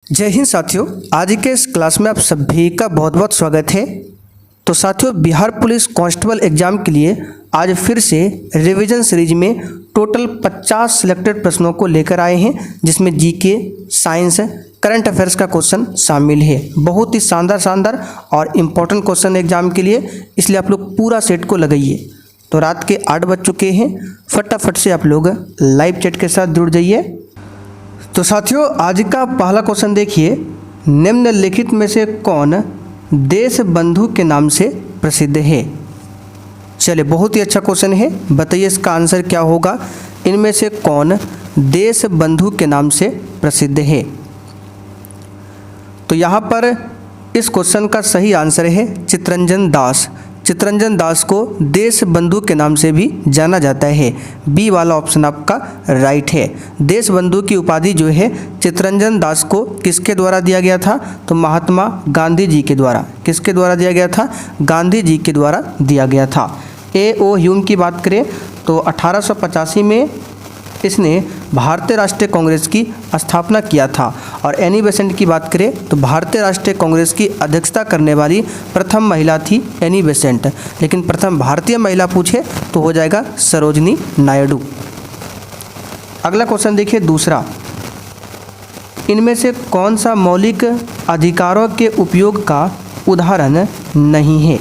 जय हिंद साथियों, आज के इस क्लास में आप सभी का बहुत बहुत स्वागत है। तो साथियों, बिहार पुलिस कांस्टेबल एग्जाम के लिए आज फिर से रिवीजन सीरीज में टोटल 50 सिलेक्टेड प्रश्नों को लेकर आए हैं, जिसमें जीके, साइंस, करंट अफेयर्स का क्वेश्चन शामिल है। बहुत ही शानदार और इम्पोर्टेंट क्वेश्चन एग्जाम के लिए, इसलिए आप लोग पूरा सेट को लगाइए। तो रात के 8 बज चुके हैं, फटाफट से आप लोग लाइव चैट के साथ जुड़ जाइए। तो साथियों, आज का पहला क्वेश्चन देखिए, निम्नलिखित में से कौन देश बंधु के नाम से प्रसिद्ध है। चलिए, बहुत ही अच्छा क्वेश्चन है, बताइए इसका आंसर क्या होगा। इनमें से कौन देश बंधु के नाम से प्रसिद्ध है। तो यहाँ पर इस क्वेश्चन का सही आंसर है चित्तरंजन दास। चित्तरंजन दास को देश बंधु के नाम से भी जाना जाता है। बी वाला ऑप्शन आपका राइट है। देश बंधु की उपाधि जो है चित्तरंजन दास को किसके द्वारा दिया गया था, तो महात्मा गांधी जी के द्वारा। किसके द्वारा दिया गया था, गांधी जी के द्वारा दिया गया था। ए.ओ. ह्यूम की बात करें तो 1885 में इसने भारतीय राष्ट्रीय कांग्रेस की स्थापना किया था। और एनी बेसेंट की बात करें तो भारतीय राष्ट्रीय कांग्रेस की अध्यक्षता करने वाली प्रथम महिला थी एनी बेसेंट। लेकिन प्रथम भारतीय महिला पूछे तो हो जाएगा सरोजनी नायडू। अगला क्वेश्चन देखिए, दूसरा, इनमें से कौन सा मौलिक अधिकारों के उपयोग का उदाहरण नहीं है।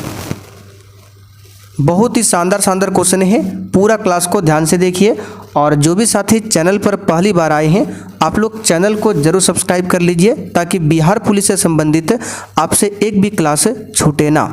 बहुत ही शानदार क्वेश्चन है, पूरा क्लास को ध्यान से देखिए। और जो भी साथी चैनल पर पहली बार आए हैं, आप लोग चैनल को जरूर सब्सक्राइब कर लीजिए, ताकि बिहार पुलिस से संबंधित आपसे एक भी क्लास छूटे ना।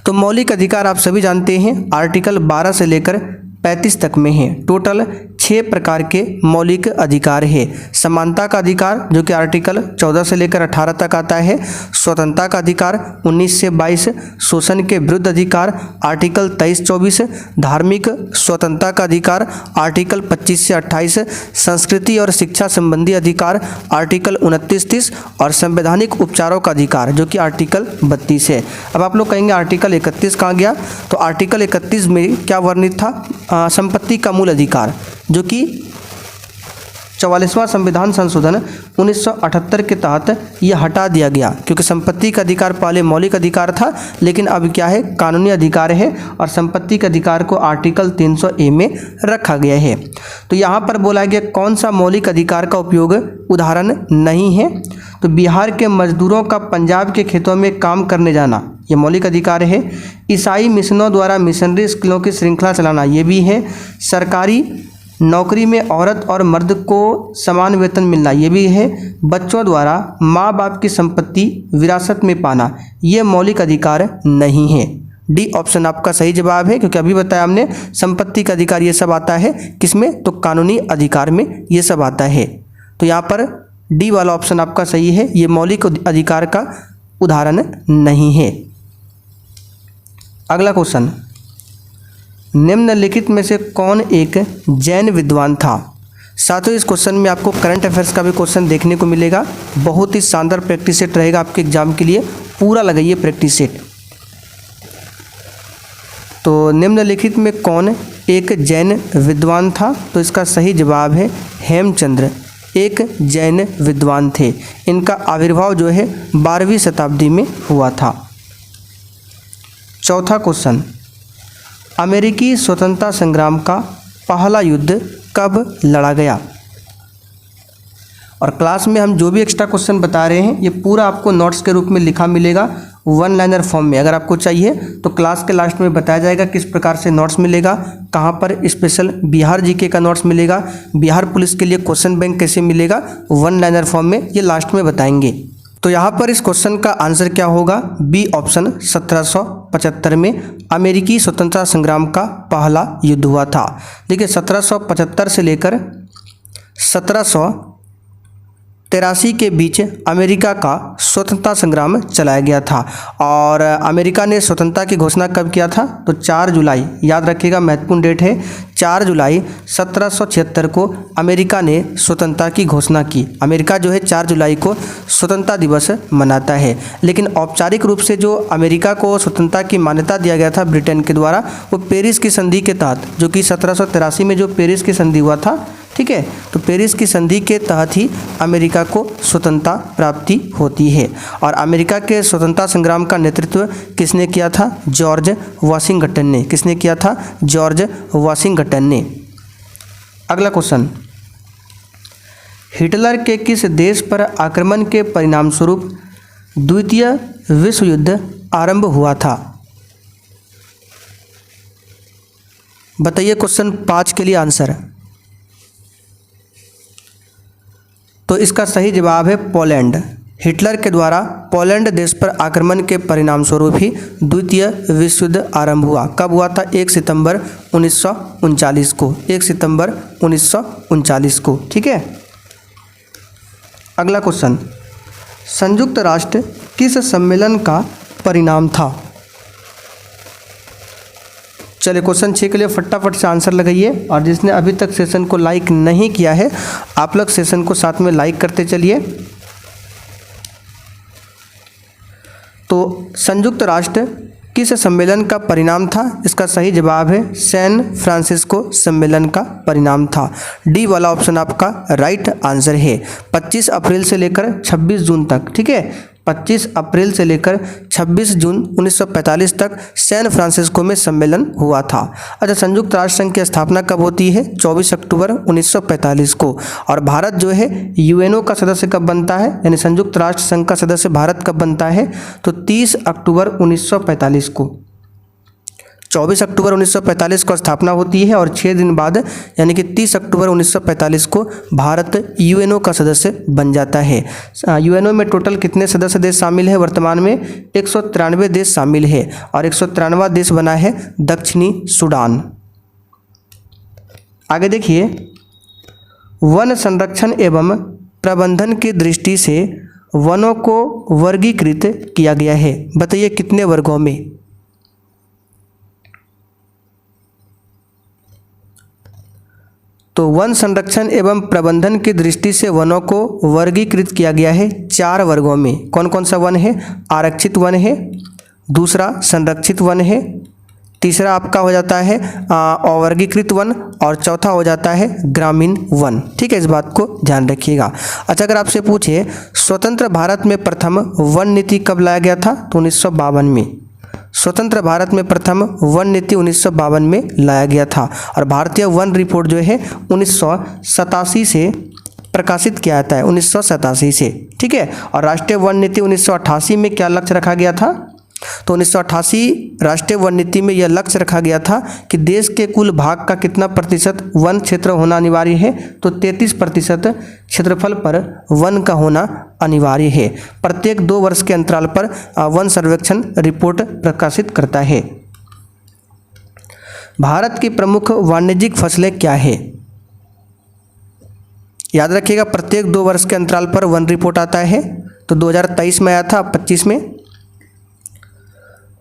तो मौलिक अधिकार आप सभी जानते हैं, आर्टिकल 12 से लेकर 35 तक में है। टोटल 6 प्रकार के मौलिक अधिकार है। समानता का अधिकार जो कि आर्टिकल 14 से लेकर 18 तक आता है। स्वतंत्रता का अधिकार 19 से 22। शोषण के विरुद्ध अधिकार आर्टिकल 23-24। धार्मिक स्वतंत्रता का अधिकार आर्टिकल 25 से 28। संस्कृति और शिक्षा संबंधी अधिकार आर्टिकल 29-30। और संवैधानिक उपचारों का अधिकार जो कि आर्टिकल 32 है। अब आप लोग कहेंगे आर्टिकल 31 कहाँ गया, तो आर्टिकल 31 में क्या वर्णित था, संपत्ति का मूल अधिकार, जो कि 44वां संविधान संशोधन 1978 के तहत यह हटा दिया गया, क्योंकि संपत्ति का अधिकार पहले मौलिक अधिकार था, लेकिन अब क्या है, कानूनी अधिकार है। और संपत्ति के अधिकार को आर्टिकल 300A में रखा गया है। तो यहाँ पर बोला गया कौन सा मौलिक अधिकार का उपयोग उदाहरण नहीं है, तो बिहार के मजदूरों का पंजाब के खेतों में काम करने जाना, ये मौलिक अधिकार है। ईसाई मिशनों द्वारा मिशनरी स्कूलों की श्रृंखला चलाना, ये भी है। सरकारी नौकरी में औरत और मर्द को समान वेतन मिलना, ये भी है। बच्चों द्वारा माँ बाप की संपत्ति विरासत में पाना, ये मौलिक अधिकार नहीं है। डी ऑप्शन आपका सही जवाब है, क्योंकि अभी बताया हमने संपत्ति का अधिकार ये सब आता है किसमें, तो कानूनी अधिकार में ये सब आता है। तो यहाँ पर डी वाला ऑप्शन आपका सही है, ये मौलिक अधिकार का उदाहरण नहीं है। अगला क्वेश्चन, निम्नलिखित में से कौन एक जैन विद्वान था। साथियों, इस क्वेश्चन में आपको करंट अफेयर्स का भी क्वेश्चन देखने को मिलेगा। बहुत ही शानदार प्रैक्टिस सेट रहेगा आपके एग्जाम के लिए, पूरा लगाइए प्रैक्टिस सेट। तो निम्नलिखित में कौन एक जैन विद्वान था, तो इसका सही जवाब है हेमचंद्र एक जैन विद्वान थे। इनका आविर्भाव जो है 12वीं शताब्दी में हुआ था। चौथा क्वेश्चन, अमेरिकी स्वतंत्रता संग्राम का पहला युद्ध कब लड़ा गया। और क्लास में हम जो भी एक्स्ट्रा क्वेश्चन बता रहे हैं, ये पूरा आपको नोट्स के रूप में लिखा मिलेगा, 1 लाइनर फॉर्म में। अगर आपको चाहिए तो क्लास के लास्ट में बताया जाएगा किस प्रकार से नोट्स मिलेगा, कहाँ पर स्पेशल बिहार जीके का नोट्स मिलेगा, बिहार पुलिस के लिए क्वेश्चन बैंक कैसे मिलेगा, 1 लाइनर फॉर्म में, ये लास्ट में बताएंगे। तो यहाँ पर इस क्वेश्चन का आंसर क्या होगा, बी ऑप्शन 1775 में अमेरिकी स्वतंत्रता संग्राम का पहला युद्ध हुआ था। देखिए, 1775 से लेकर 1783 के बीच अमेरिका का स्वतंत्रता संग्राम चलाया गया था। और अमेरिका ने स्वतंत्रता की घोषणा कब किया था, तो 4 जुलाई, याद रखिएगा महत्वपूर्ण डेट है, 4 जुलाई 1776 को अमेरिका ने स्वतंत्रता की घोषणा की। अमेरिका जो है 4 जुलाई को स्वतंत्रता दिवस मनाता है। लेकिन औपचारिक रूप से जो अमेरिका को स्वतंत्रता की मान्यता दिया गया था ब्रिटेन के द्वारा, वो पेरिस की संधि के तहत, जो कि 1783 में जो पेरिस की संधि हुआ था, ठीक है। तो पेरिस की संधि के तहत ही अमेरिका को स्वतंत्रता प्राप्ति होती है। और अमेरिका के स्वतंत्रता संग्राम का नेतृत्व किसने किया था? जॉर्ज वाशिंगटन ने। किसने किया था? जॉर्ज वाशिंगटन ने। अगला क्वेश्चन, हिटलर के किस देश पर आक्रमण के परिणामस्वरूप द्वितीय विश्व युद्ध आरंभ हुआ था? बताइए क्वेश्चन 5 के लिए आंसर। तो इसका सही जवाब है पोलैंड। हिटलर के द्वारा पोलैंड देश पर आक्रमण के परिणामस्वरूप ही द्वितीय विश्व युद्ध आरंभ हुआ। कब हुआ था? 1 सितंबर 1939 को। 1 सितंबर 1939 को, ठीक है। अगला क्वेश्चन, संयुक्त राष्ट्र किस सम्मेलन का परिणाम था? चलिए क्वेश्चन 6 के लिए फटाफट से आंसर लगाइए। और जिसने अभी तक सेशन को लाइक नहीं किया है, आप लोग सेशन को साथ में लाइक करते चलिए। तो संयुक्त राष्ट्र किस सम्मेलन का परिणाम था? इसका सही जवाब है सैन फ्रांसिस्को सम्मेलन का परिणाम था। डी वाला ऑप्शन आपका राइट आंसर है। 25 अप्रैल से लेकर 26 जून तक, ठीक है, 25 अप्रैल से लेकर 26 जून 1945 तक सैन फ्रांसिस्को में सम्मेलन हुआ था। अच्छा, संयुक्त राष्ट्र संघ की स्थापना कब होती है? 24 अक्टूबर 1945 को। और भारत जो है यूएनओ का सदस्य कब बनता है, यानी संयुक्त राष्ट्र संघ का सदस्य भारत कब बनता है? तो 30 अक्टूबर 1945 को। 24 अक्टूबर 1945 को स्थापना होती है और 6 दिन बाद यानी कि 30 अक्टूबर 1945 को भारत यूएनओ का सदस्य बन जाता है। यूएनओ में टोटल कितने सदस्य देश शामिल है? वर्तमान में 193 देश शामिल है और 193वां देश बना है दक्षिणी सूडान। आगे देखिए, वन संरक्षण एवं प्रबंधन की दृष्टि से वनों को वर्गीकृत किया गया है। बताइए कितने वर्गों में? तो वन संरक्षण एवं प्रबंधन की दृष्टि से वनों को वर्गीकृत किया गया है 4 वर्गों में। कौन कौन सा वन है? आरक्षित वन है, दूसरा संरक्षित वन है, तीसरा आपका हो जाता है अवर्गीकृत वन और चौथा हो जाता है ग्रामीण वन। ठीक है, इस बात को ध्यान रखिएगा। अच्छा, अगर आपसे पूछे स्वतंत्र भारत में प्रथम वन नीति कब लाया गया था? तो 1952 में। स्वतंत्र भारत में प्रथम वन नीति 1952 में लाया गया था और भारतीय वन रिपोर्ट जो है 1987 से प्रकाशित किया जाता है, 1987 से। ठीक है, और राष्ट्रीय वन नीति 1988 में क्या लक्ष्य रखा गया था? तो 1988 राष्ट्रीय वन नीति में यह लक्ष्य रखा गया था कि देश के कुल भाग का कितना प्रतिशत वन क्षेत्र होना अनिवार्य है? तो 33% क्षेत्रफल पर वन का होना अनिवार्य है। प्रत्येक 2 वर्ष के अंतराल पर वन सर्वेक्षण रिपोर्ट प्रकाशित करता है। भारत की प्रमुख वाणिज्यिक फसलें क्या है? याद रखिएगा, प्रत्येक 2 वर्ष के अंतराल पर वन रिपोर्ट आता है। तो 2023 में आया था, 25 में।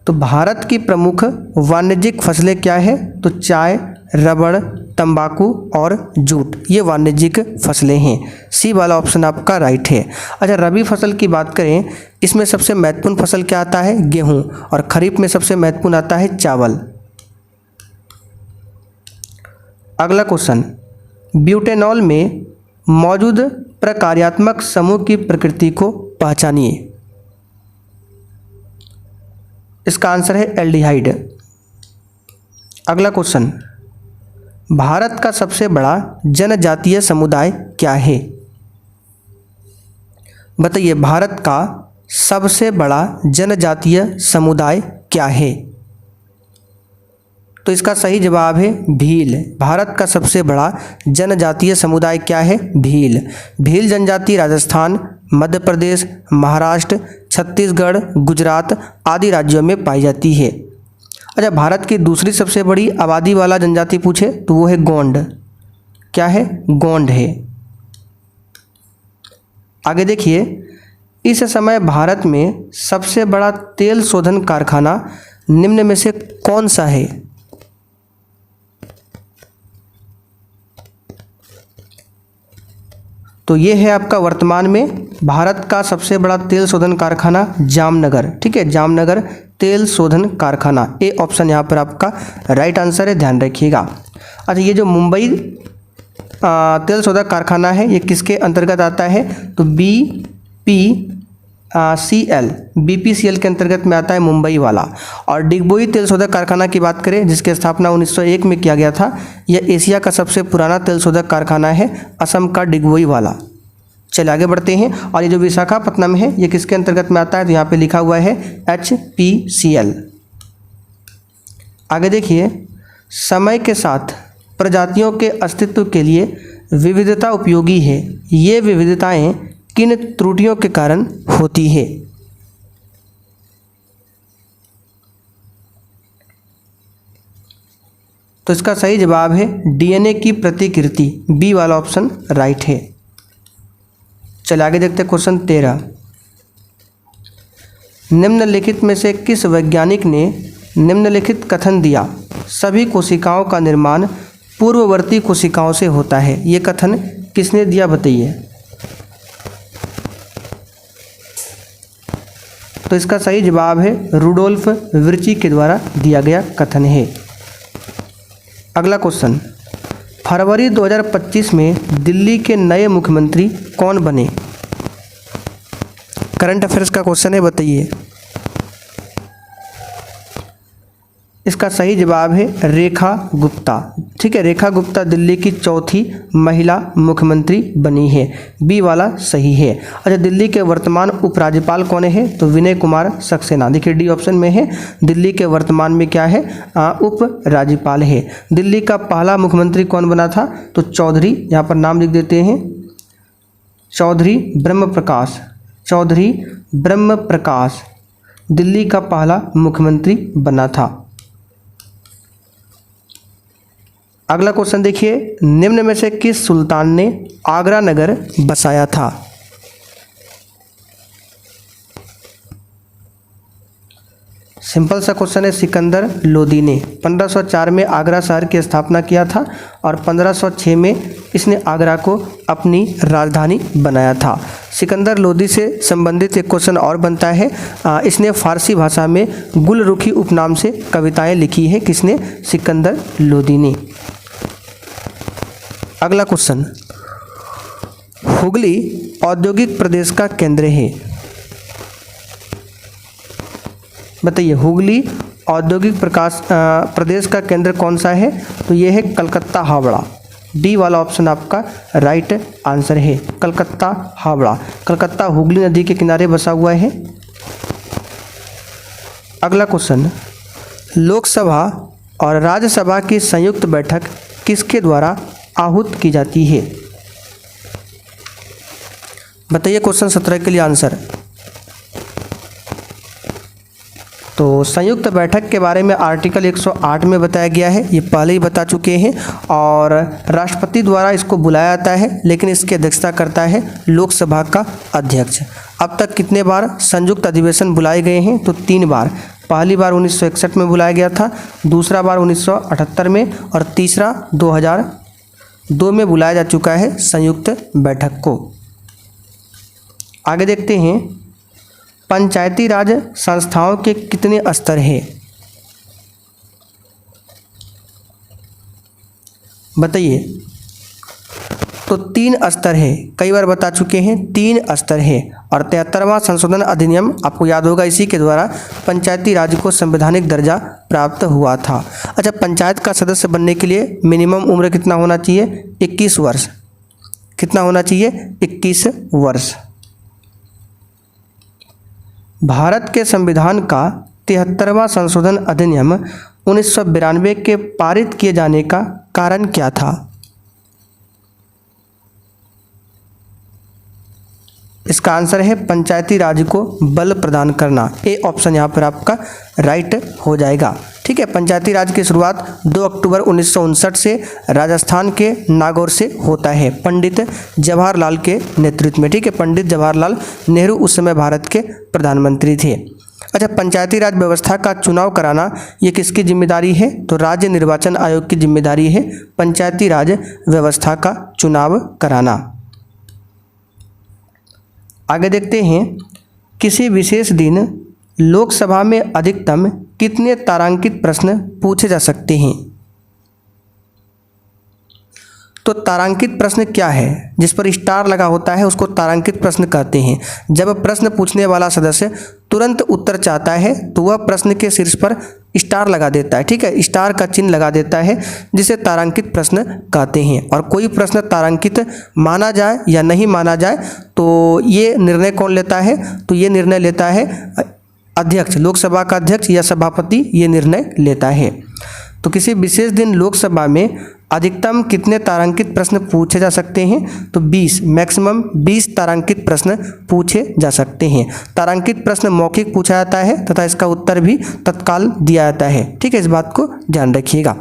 तो भारत की प्रमुख वाणिज्यिक फसलें क्या है? तो चाय, रबड़, तंबाकू और जूट, ये वाणिज्यिक फसलें हैं। सी वाला ऑप्शन आपका राइट है। अच्छा, रबी फसल की बात करें, इसमें सबसे महत्वपूर्ण फसल क्या आता है? गेहूं। और खरीफ में सबसे महत्वपूर्ण आता है चावल। अगला क्वेश्चन, ब्यूटेनॉल में मौजूद प्रकार्यात्मक समूह की प्रकृति को पहचानिए। इसका आंसर है एल्डिहाइड। अगला क्वेश्चन, भारत का सबसे बड़ा जनजातीय समुदाय क्या है? बताइए, भारत का सबसे बड़ा जनजातीय समुदाय क्या है? तो इसका सही जवाब है भील। भारत का सबसे बड़ा जनजातीय समुदाय क्या है? भील। भील जनजाति राजस्थान, मध्य प्रदेश, महाराष्ट्र, छत्तीसगढ़, गुजरात आदि राज्यों में पाई जाती है। अच्छा, भारत की दूसरी सबसे बड़ी आबादी वाला जनजाति पूछे तो वो है गोंड। क्या है? गोंड है। आगे देखिए, इस समय भारत में सबसे बड़ा तेल शोधन कारखाना निम्न में से कौन सा है? तो ये है आपका वर्तमान में भारत का सबसे बड़ा तेल शोधन कारखाना जामनगर। ठीक है, जामनगर तेल शोधन कारखाना, ए ऑप्शन यहाँ पर आपका राइट आंसर है, ध्यान रखिएगा। अच्छा, ये जो मुंबई तेल शोधक कारखाना है ये किसके अंतर्गत आता है? तो BPCL के अंतर्गत में आता है, मुंबई वाला। और डिगबोई तेल शोधक कारखाना की बात करें जिसकी स्थापना 1901 में किया गया था, यह एशिया का सबसे पुराना तेल शोधक कारखाना है, असम का डिगबोई वाला। चलिए आगे बढ़ते हैं। और ये जो विशाखापट्टनम है ये किसके अंतर्गत में आता है? तो यहाँ पे लिखा हुआ है HPCL। आगे देखिए, समय के साथ प्रजातियों के अस्तित्व के लिए विविधता उपयोगी है, ये विविधताएं किन त्रुटियों के कारण होती है? तो इसका सही जवाब है DNA की प्रतिकृति, बी वाला ऑप्शन राइट है। चलिए आगे देखते हैं क्वेश्चन 13। निम्नलिखित में से किस वैज्ञानिक ने निम्नलिखित कथन दिया? सभी कोशिकाओं का निर्माण पूर्ववर्ती कोशिकाओं से होता है। ये कथन किसने दिया बताइए? तो इसका सही जवाब है रुडोल्फ विर्ची के द्वारा दिया गया कथन है। अगला क्वेश्चन, फरवरी 2025 में दिल्ली के नए मुख्यमंत्री कौन बने? करंट अफेयर्स का क्वेश्चन है, बताइए। इसका सही जवाब है रेखा गुप्ता। ठीक है, रेखा गुप्ता दिल्ली की चौथी महिला मुख्यमंत्री बनी है, बी वाला सही है। अच्छा, दिल्ली के वर्तमान उपराज्यपाल कौन है? तो विनय कुमार सक्सेना। देखिए डी ऑप्शन में है, दिल्ली के वर्तमान में क्या है? उपराज्यपाल है। दिल्ली का पहला मुख्यमंत्री कौन बना था? तो चौधरी, यहाँ पर नाम लिख देते हैं, चौधरी ब्रह्म प्रकाश। चौधरी ब्रह्म प्रकाश दिल्ली का पहला मुख्यमंत्री बना था। अगला क्वेश्चन देखिए, निम्न में से किस सुल्तान ने आगरा नगर बसाया था? सिंपल सा क्वेश्चन है, सिकंदर लोदी ने 1504 में आगरा शहर की स्थापना किया था और 1506 में इसने आगरा को अपनी राजधानी बनाया था। सिकंदर लोदी से संबंधित एक क्वेश्चन और बनता है, इसने फारसी भाषा में गुलरुखी उपनाम से कविताएं लिखी है। किसने? सिकंदर लोदी ने। अगला क्वेश्चन, हुगली औद्योगिक प्रदेश का केंद्र है, बताइए। हुगली औद्योगिक प्रदेश का केंद्र कौन सा है? तो यह है कलकत्ता हावड़ा। डी वाला ऑप्शन आपका राइट आंसर है, कलकत्ता हावड़ा। कलकत्ता हुगली नदी के किनारे बसा हुआ है। अगला क्वेश्चन, लोकसभा और राज्यसभा की संयुक्त बैठक किसके द्वारा आहूत की जाती है? बताइए क्वेश्चन 17 के लिए आंसर। तो संयुक्त बैठक के बारे में आर्टिकल 108 में बताया गया है, ये पहले ही बता चुके हैं। और राष्ट्रपति द्वारा इसको बुलाया जाता है, लेकिन इसकी अध्यक्षता करता है लोकसभा का अध्यक्ष। अब तक कितने बार संयुक्त अधिवेशन बुलाए गए हैं? तो 3 बार। पहली बार 1961 में बुलाया गया था, दूसरा बार 1978 में और तीसरा 2002 में बुलाया जा चुका है संयुक्त बैठक को। आगे देखते हैं, पंचायती राज संस्थाओं के कितने स्तर हैं? बताइए। तो 3 स्तर है, कई बार बता चुके हैं, 3 स्तर है। और 73वां संशोधन अधिनियम आपको याद होगा, इसी के द्वारा पंचायती राज को संवैधानिक दर्जा प्राप्त हुआ था। अच्छा, पंचायत का सदस्य बनने के लिए मिनिमम उम्र कितना होना चाहिए? 21 वर्ष। कितना होना चाहिए? 21 वर्ष। भारत के संविधान का 73वां संशोधन अधिनियम 1992 के पारित किए जाने का कारण क्या था? इसका आंसर है पंचायती राज को बल प्रदान करना। ए ऑप्शन यहाँ पर आपका राइट हो जाएगा। ठीक है, पंचायती राज की शुरुआत 2 अक्टूबर 1959 से राजस्थान के नागौर से होता है, पंडित जवाहरलाल के नेतृत्व में। ठीक है, पंडित जवाहरलाल नेहरू उस समय भारत के प्रधानमंत्री थे। अच्छा, पंचायती राज व्यवस्था का चुनाव कराना ये किसकी जिम्मेदारी है? तो राज्य निर्वाचन आयोग की जिम्मेदारी है पंचायती राज व्यवस्था का चुनाव कराना। आगे देखते हैं, किसी विशेष दिन लोकसभा में अधिकतम कितने तारांकित प्रश्न पूछे जा सकते हैं? तो तारांकित प्रश्न क्या है? जिस पर स्टार लगा होता है उसको तारांकित प्रश्न कहते हैं। जब प्रश्न पूछने वाला सदस्य तुरंत उत्तर चाहता है तो वह प्रश्न के शीर्ष पर स्टार लगा देता है, ठीक है, स्टार का चिन्ह लगा देता है, जिसे तारांकित प्रश्न कहते हैं। और कोई प्रश्न तारांकित माना जाए या नहीं माना जाए तो ये निर्णय कौन लेता है? तो ये निर्णय लेता है अध्यक्ष, लोकसभा का अध्यक्ष या सभापति ये निर्णय लेता है। तो किसी विशेष दिन लोकसभा में अधिकतम कितने तारांकित प्रश्न पूछे जा सकते हैं? तो 20, मैक्सिमम 20 तारांकित प्रश्न पूछे जा सकते हैं। तारांकित प्रश्न मौखिक पूछा जाता है तथा इसका उत्तर भी तत्काल दिया जाता है, ठीक है, इस बात को ध्यान रखिएगा।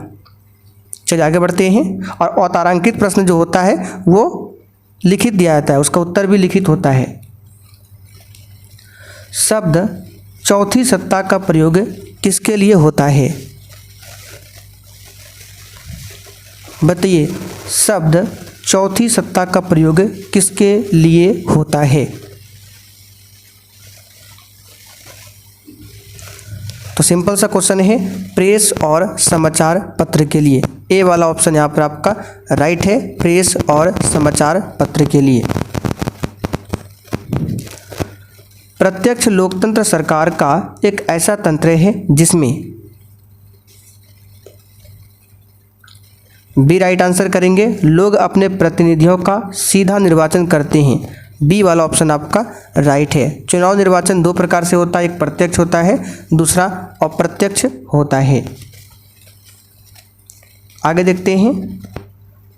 चलिए आगे बढ़ते हैं। और अतारांकित प्रश्न जो होता है वो लिखित दिया जाता है, उसका उत्तर भी लिखित होता है। शब्द चौथी सत्ता का प्रयोग किसके लिए होता है? बताइए, शब्द चौथी सत्ता का प्रयोग किसके लिए होता है? तो सिंपल सा क्वेश्चन है, प्रेस और समाचार पत्र के लिए। ए वाला ऑप्शन यहाँ पर आपका राइट है, प्रेस और समाचार पत्र के लिए। प्रत्यक्ष लोकतंत्र सरकार का एक ऐसा तंत्र है जिसमें बी राइट आंसर करेंगे, लोग अपने प्रतिनिधियों का सीधा निर्वाचन करते हैं। बी वाला ऑप्शन आपका राइट है। चुनाव निर्वाचन दो प्रकार से होता है, एक प्रत्यक्ष होता है, दूसरा अप्रत्यक्ष होता है। आगे देखते हैं,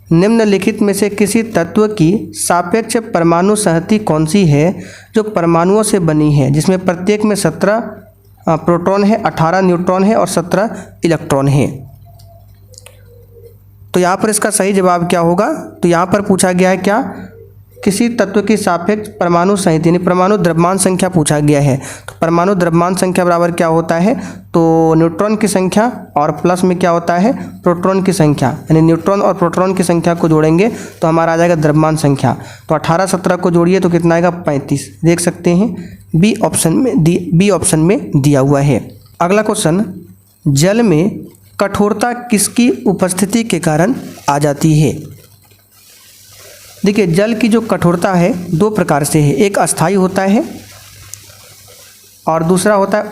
निम्नलिखित में से किसी तत्व की सापेक्ष परमाणु संहति कौन सी है जो परमाणुओं से बनी है, जिसमें प्रत्येक में 17 प्रोटॉन है, 18 न्यूट्रॉन है और 17 इलेक्ट्रॉन है? तो यहाँ पर इसका सही जवाब क्या होगा? तो यहाँ पर पूछा गया है क्या, किसी तत्व की सापेक्ष परमाणु संहति यानी परमाणु द्रव्यमान संख्या पूछा गया है। तो परमाणु द्रव्यमान संख्या बराबर क्या होता है? तो न्यूट्रॉन की संख्या और प्लस में क्या होता है? प्रोटॉन की संख्या, यानी न्यूट्रॉन और प्रोटॉन की संख्या को जोड़ेंगे तो हमारा आ जाएगा द्रव्यमान संख्या। तो 18 17 को जोड़िए तो कितना आएगा? 35। देख सकते हैं बी ऑप्शन में दिया हुआ है। अगला क्वेश्चन, जल में कठोरता किसकी उपस्थिति के कारण आ जाती है? देखिए, जल की जो कठोरता है दो प्रकार से है, एक अस्थाई होता है और दूसरा होता है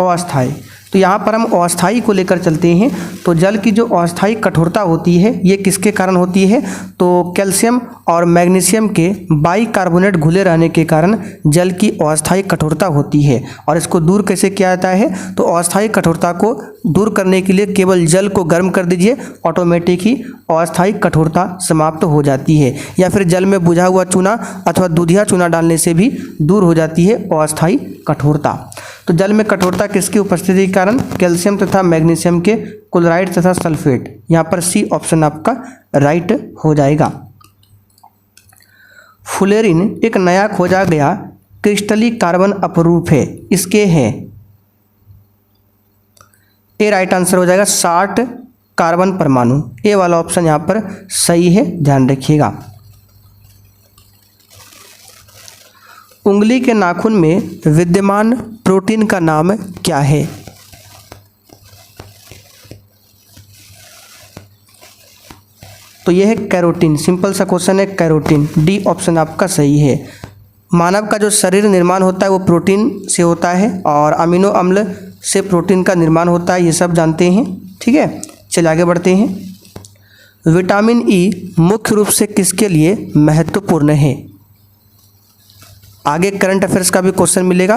अस्थाई। तो यहाँ पर हम अस्थाई को लेकर चलते हैं। तो जल की जो अस्थाई कठोरता होती है ये किसके कारण होती है? तो कैल्शियम और मैग्नीशियम के बाइकार्बोनेट घुले रहने के कारण जल की अस्थाई कठोरता होती है। और इसको दूर कैसे किया जाता है? तो अस्थाई कठोरता को दूर करने के लिए केवल जल को गर्म कर दीजिए, ऑटोमेटिक ही अस्थाई कठोरता समाप्त हो जाती है। या फिर जल में बुझा हुआ चूना अथवा दूधिया चूना डालने से भी दूर हो जाती है अस्थाई कठोरता। तो जल में कठोरता किसकी उपस्थिति के कारण? कैल्शियम तथा मैग्नीशियम के क्लोराइड तथा सल्फेट। यहाँ पर सी ऑप्शन आपका राइट हो जाएगा। फुलेरिन एक नया खोजा गया क्रिस्टली कार्बन अपरूप है, इसके हैं? ए राइट आंसर हो जाएगा 60 कार्बन परमाणु। ए वाला ऑप्शन यहाँ पर सही है, ध्यान रखिएगा। उंगली के नाखून में विद्यमान प्रोटीन का नाम क्या है? तो यह है कैरोटीन। सिंपल सा क्वेश्चन है, कैरोटीन। डी ऑप्शन आपका सही है। मानव का जो शरीर निर्माण होता है वो प्रोटीन से होता है और अमीनो अम्ल से प्रोटीन का निर्माण होता है, ये सब जानते हैं, ठीक है। चलिए आगे बढ़ते हैं। विटामिन ई मुख्य रूप से किसके लिए महत्वपूर्ण है? आगे करंट अफेयर्स का भी क्वेश्चन मिलेगा।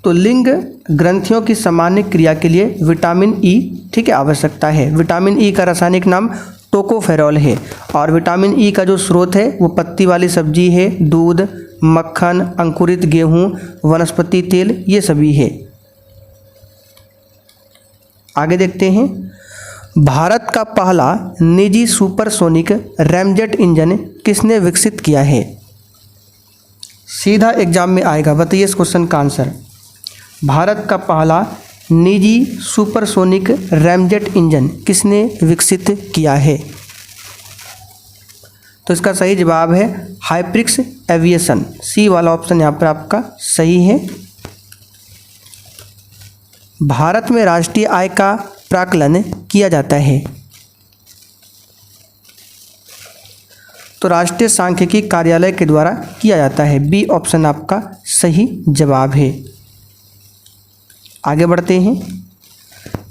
तो लिंग ग्रंथियों की सामान्य क्रिया के लिए विटामिन ई, ठीक है, आवश्यकता है। विटामिन ई का रासायनिक नाम टोकोफेरॉल है और विटामिन ई का जो स्रोत है वो पत्ती वाली सब्जी है, दूध, मक्खन, अंकुरित गेहूं, वनस्पति तेल, ये सभी है। आगे देखते हैं। भारत का पहला निजी सुपरसोनिक रैमजेट इंजन किसने विकसित किया है? सीधा एग्जाम में आएगा, बताइए इस क्वेश्चन का आंसर। भारत का पहला निजी सुपरसोनिक रैमजेट इंजन किसने विकसित किया है? तो इसका सही जवाब है हाइप्रिक्स एविएशन। सी वाला ऑप्शन यहाँ पर आपका सही है। भारत में राष्ट्रीय आय का प्राक्कलन किया जाता है? तो राष्ट्रीय सांख्यिकी कार्यालय के द्वारा किया जाता है। बी ऑप्शन आपका सही जवाब है। आगे बढ़ते हैं।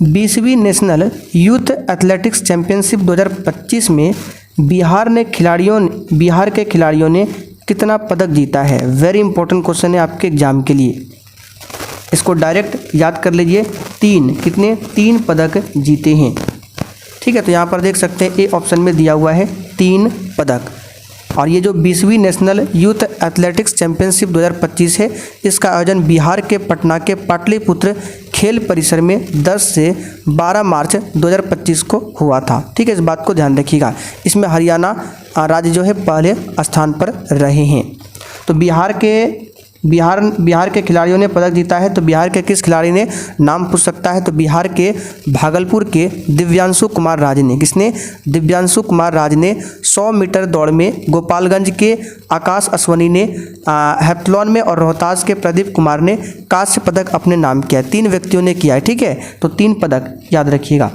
20वीं नेशनल यूथ एथलेटिक्स चैंपियनशिप 2025 में बिहार के खिलाड़ियों ने कितना पदक जीता है? वेरी इंपॉर्टेंट क्वेश्चन है आपके एग्जाम के लिए, इसको डायरेक्ट याद कर लीजिए। तीन पदक जीते हैं। ठीक है, तो यहाँ पर देख सकते हैं ए ऑप्शन में दिया हुआ है 3 पदक। और ये जो 20वीं नेशनल यूथ एथलेटिक्स चैंपियनशिप 2025 है, इसका आयोजन बिहार के पटना के पाटलिपुत्र खेल परिसर में 10 से 12 मार्च 2025 को हुआ था। ठीक है, इस बात को ध्यान रखिएगा। इसमें हरियाणा राज्य जो है पहले स्थान पर रहे हैं। तो बिहार के खिलाड़ियों ने पदक जीता है। तो बिहार के किस खिलाड़ी ने, नाम पूछ सकता है। तो बिहार के भागलपुर के दिव्यांशु कुमार राज ने, किसने? दिव्यांशु कुमार राज ने 100 मीटर दौड़ में, गोपालगंज के आकाश अश्वनी ने हेप्थलॉन में और रोहतास के प्रदीप कुमार ने कांस्य पदक अपने नाम किया। 3 व्यक्तियों ने किया है। ठीक है, तो 3 पदक याद रखिएगा।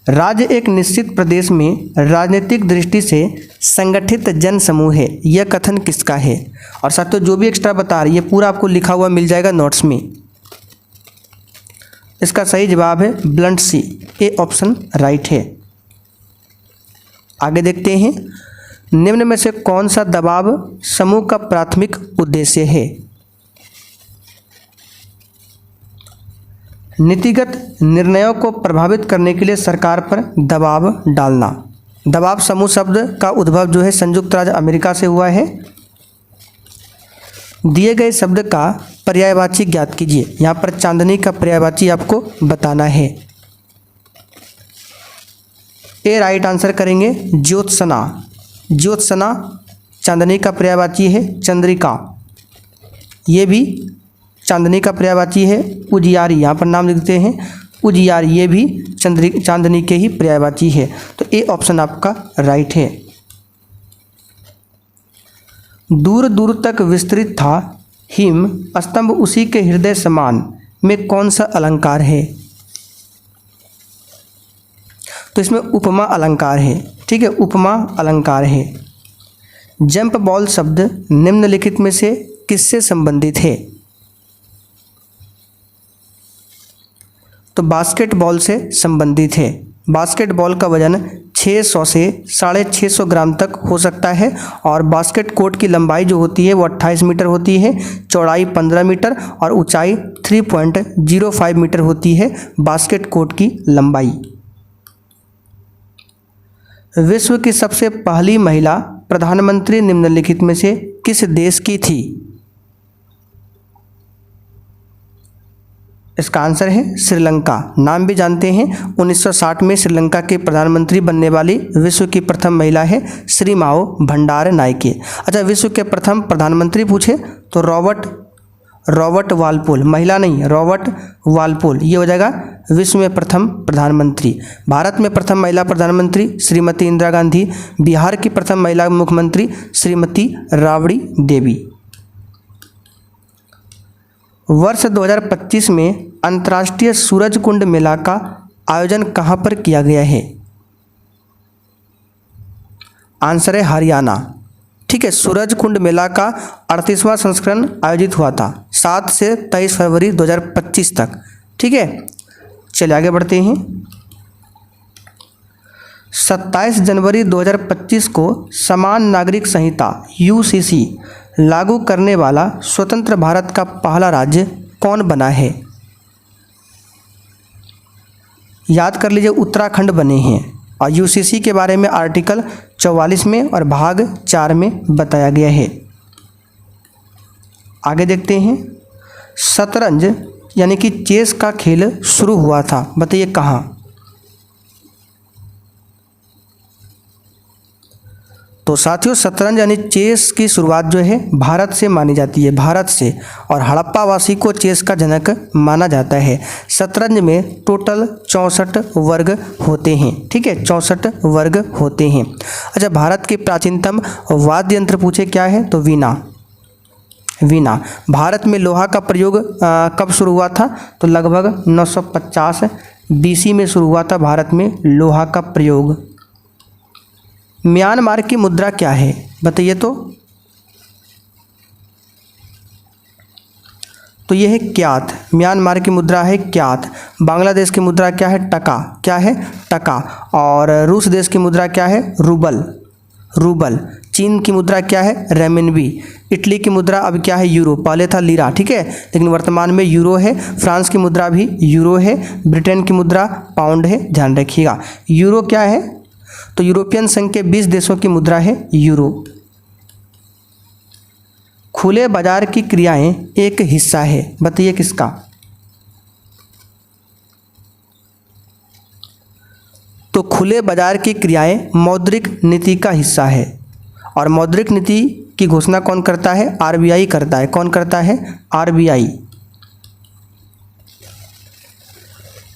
राज्य एक निश्चित प्रदेश में राजनीतिक दृष्टि से संगठित जन समूह है, यह कथन किसका है? और साथियों जो भी एक्स्ट्रा बता रही है पूरा आपको लिखा हुआ मिल जाएगा नोट्स में। इसका सही जवाब है ब्लंट सी, ए ऑप्शन राइट है। आगे देखते हैं। निम्न में से कौन सा दबाव समूह का प्राथमिक उद्देश्य है? नीतिगत निर्णयों को प्रभावित करने के लिए सरकार पर दबाव डालना। दबाव समूह शब्द का उद्भव जो है संयुक्त राज्य अमेरिका से हुआ है। दिए गए शब्द का पर्यायवाची ज्ञात कीजिए। यहाँ पर चांदनी का पर्यायवाची आपको बताना है। ए राइट आंसर करेंगे ज्योत्सना। ज्योत्सना चांदनी का पर्यायवाची है। चंद्रिका ये भी चांदनी का पर्यायवाची है। उजियारी यहाँ पर नाम लिखते हैं उजियारी, ये भी चांदनी के ही पर्यायवाची है। तो ए ऑप्शन आपका राइट है। दूर दूर तक विस्तृत था हिम स्तंभ उसी के हृदय समान में कौन सा अलंकार है? तो इसमें उपमा अलंकार है। ठीक है, उपमा अलंकार है। जंप बॉल शब्द निम्नलिखित में से किससे संबंधित है? तो बास्केटबॉल से संबंधित है। बास्केटबॉल का वजन 600 से 650 ग्राम तक हो सकता है और बास्केट कोर्ट की लंबाई जो होती है वो 28 मीटर होती है, चौड़ाई 15 मीटर और ऊंचाई 3.05 मीटर होती है बास्केट कोर्ट की लंबाई। विश्व की सबसे पहली महिला प्रधानमंत्री निम्नलिखित में से किस देश की थी? इसका आंसर है श्रीलंका। नाम भी जानते हैं, 1960 में श्रीलंका के प्रधानमंत्री बनने वाली विश्व की प्रथम महिला है श्री माओ भंडार नायके। अच्छा, विश्व के प्रथम प्रधानमंत्री पूछे तो रॉबर्ट वालपोल, महिला नहीं रॉबर्ट वालपोल, ये हो जाएगा विश्व में प्रथम प्रधानमंत्री। भारत में प्रथम महिला प्रधानमंत्री श्रीमती इंदिरा गांधी। बिहार की प्रथम महिला मुख्यमंत्री श्रीमती राबड़ी देवी। वर्ष 2025 में अंतर्राष्ट्रीय सूरज कुंड मेला का आयोजन कहाँ पर किया गया है? आंसर है हरियाणा। ठीक है, सूरज कुंड मेला का 38वां संस्करण आयोजित हुआ था 7 से 23 फरवरी 2025 तक। ठीक है, चलिए आगे बढ़ते हैं। 27 जनवरी 2025 को समान नागरिक संहिता यूसीसी लागू करने वाला स्वतंत्र भारत का पहला राज्य कौन बना है? याद कर लीजिए, उत्तराखंड बने हैं और यूसीसी के बारे में आर्टिकल 44 में और भाग 4 में बताया गया है। आगे देखते हैं। शतरंज यानी कि चेस का खेल शुरू हुआ था, बताइए कहाँ? तो साथियों शतरंज यानी चेस की शुरुआत जो है भारत से मानी जाती है, भारत से। और हड़प्पावासी को चेस का जनक माना जाता है। शतरंज में टोटल 64 वर्ग होते हैं। ठीक है, 64 वर्ग होते हैं। अच्छा, भारत के प्राचीनतम वाद्य यंत्र पूछे क्या है? तो वीणा। वीणा। भारत में लोहा का प्रयोग कब शुरू हुआ था? तो लगभग 950 BC में शुरू हुआ था भारत में लोहा का प्रयोग। म्यांमार की मुद्रा क्या है? बताइए तो यह है क्यात। म्यांमार की मुद्रा है क्यात। बांग्लादेश की मुद्रा क्या है? टका। क्या है? टका। और रूस देश की मुद्रा क्या है? रूबल। चीन की मुद्रा क्या है? रेमिनबी। इटली की मुद्रा अब क्या है? यूरो। पहले था लीरा, ठीक है, लेकिन वर्तमान में यूरो है। फ्रांस की मुद्रा भी यूरो है। ब्रिटेन की मुद्रा पाउंड है, ध्यान रखिएगा। यूरो क्या है? तो यूरोपियन संघ के 20 देशों की मुद्रा है यूरो। खुले बाजार की क्रियाएं एक हिस्सा है, बताइए किसका? तो खुले बाजार की क्रियाएं मौद्रिक नीति का हिस्सा है। और मौद्रिक नीति की घोषणा कौन करता है? RBI करता है। कौन करता है? RBI।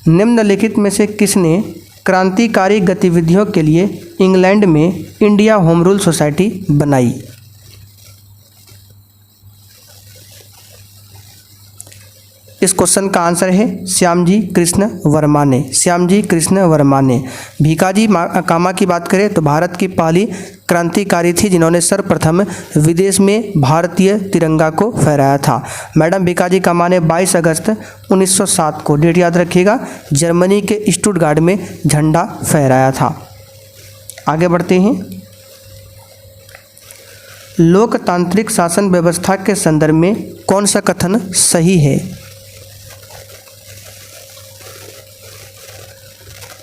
निम्नलिखित में से किसने क्रांतिकारी गतिविधियों के लिए इंग्लैंड में इंडिया होम रूल सोसाइटी बनाई? इस क्वेश्चन का आंसर है श्यामजी कृष्ण वर्मा ने। श्यामजी कृष्ण वर्मा ने। भीकाजी कामा की बात करें तो भारत की पहली क्रांतिकारी थी जिन्होंने सर्वप्रथम विदेश में भारतीय तिरंगा को फहराया था। मैडम भीकाजी कामा ने 22 अगस्त 1907 को, डेट याद रखिएगा, जर्मनी के स्टुटगार्ट में झंडा फहराया था। आगे बढ़ते हैं। लोकतांत्रिक शासन व्यवस्था के संदर्भ में कौन सा कथन सही है?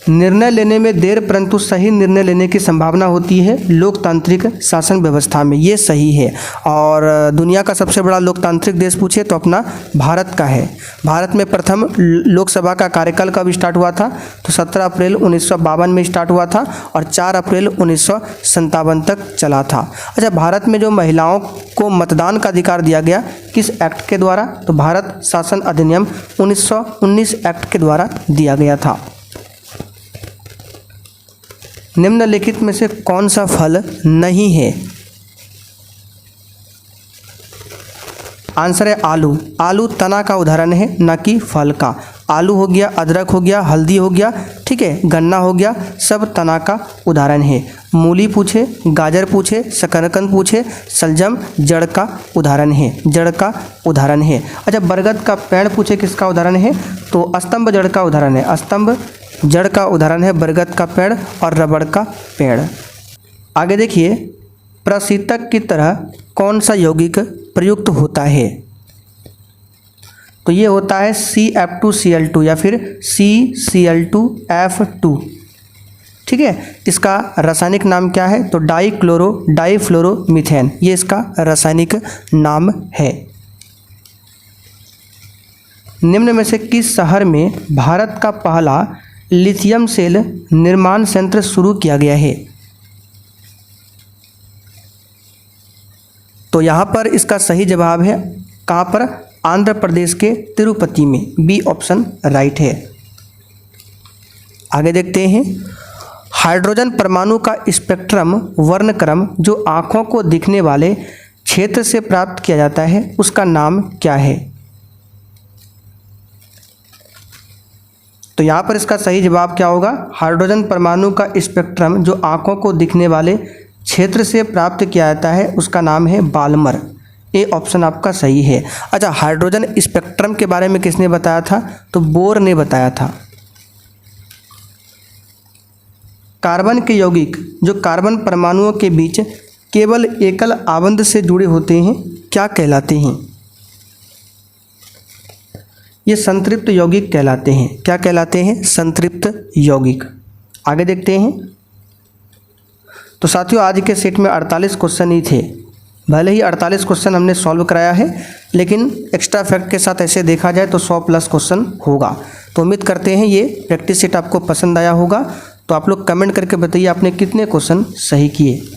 निर्णय लेने में देर परंतु सही निर्णय लेने की संभावना होती है लोकतांत्रिक शासन व्यवस्था में, ये सही है। और दुनिया का सबसे बड़ा लोकतांत्रिक देश पूछे तो अपना भारत का है। भारत में प्रथम लोकसभा का कार्यकाल कब स्टार्ट हुआ था? तो 17 अप्रैल 1952 में स्टार्ट हुआ था और 4 अप्रैल 1957 तक चला था। अच्छा, भारत में जो महिलाओं को मतदान का अधिकार दिया गया किस एक्ट के द्वारा? तो भारत शासन अधिनियम 1919 एक्ट के द्वारा दिया गया था। निम्नलिखित में से कौन सा फल नहीं है? आंसर है आलू। आलू तना का उदाहरण है, न कि फल का। आलू हो गया, अदरक हो गया, हल्दी हो गया, ठीक है, गन्ना हो गया, सब तना का उदाहरण है। मूली पूछे, गाजर पूछे, शकरकंद पूछे, शलजम जड़ का उदाहरण है, जड़ का उदाहरण है। अच्छा, बरगद का पेड़ पूछे किसका उदाहरण है? तो स्तंभ जड़ का उदाहरण है। स्तंभ जड़ का उदाहरण है बरगद का पेड़ और रबड़ का पेड़। आगे देखिए, प्रशीतक की तरह कौन सा यौगिक प्रयुक्त होता है? तो ये होता है CF2Cl2 या फिर CCl2F2, ठीक है। इसका रासायनिक नाम क्या है? तो डाइफ्लोरोमीथेन, ये इसका रासायनिक नाम है। निम्न में से किस शहर में भारत का पहला लिथियम सेल निर्माण संयंत्र शुरू किया गया है? तो यहाँ पर इसका सही जवाब है कहाँ पर? आंध्र प्रदेश के तिरुपति में। बी ऑप्शन राइट है। आगे देखते हैं। हाइड्रोजन परमाणु का स्पेक्ट्रम वर्णक्रम जो आँखों को दिखने वाले क्षेत्र से प्राप्त किया जाता है उसका नाम क्या है? तो यहाँ पर इसका सही जवाब क्या होगा? हाइड्रोजन परमाणु का स्पेक्ट्रम जो आँखों को दिखने वाले क्षेत्र से प्राप्त किया जाता है उसका नाम है बाल्मर। ए ऑप्शन आपका सही है। अच्छा, हाइड्रोजन स्पेक्ट्रम के बारे में किसने बताया था? तो बोर ने बताया था। कार्बन के यौगिक जो कार्बन परमाणुओं के बीच केवल एकल आबंध से जुड़े होते हैं क्या कहलाते हैं? ये संतृप्त यौगिक कहलाते हैं। क्या कहलाते हैं? संतृप्त यौगिक। आगे देखते हैं। तो साथियों, आज के सेट में 48 क्वेश्चन ही थे। भले ही 48 क्वेश्चन हमने सॉल्व कराया है, लेकिन एक्स्ट्रा फैक्ट के साथ ऐसे देखा जाए तो 100+ क्वेश्चन होगा। तो उम्मीद करते हैं ये प्रैक्टिस सेट आपको पसंद आया होगा। तो आप लोग कमेंट करके बताइए आपने कितने क्वेश्चन सही किए।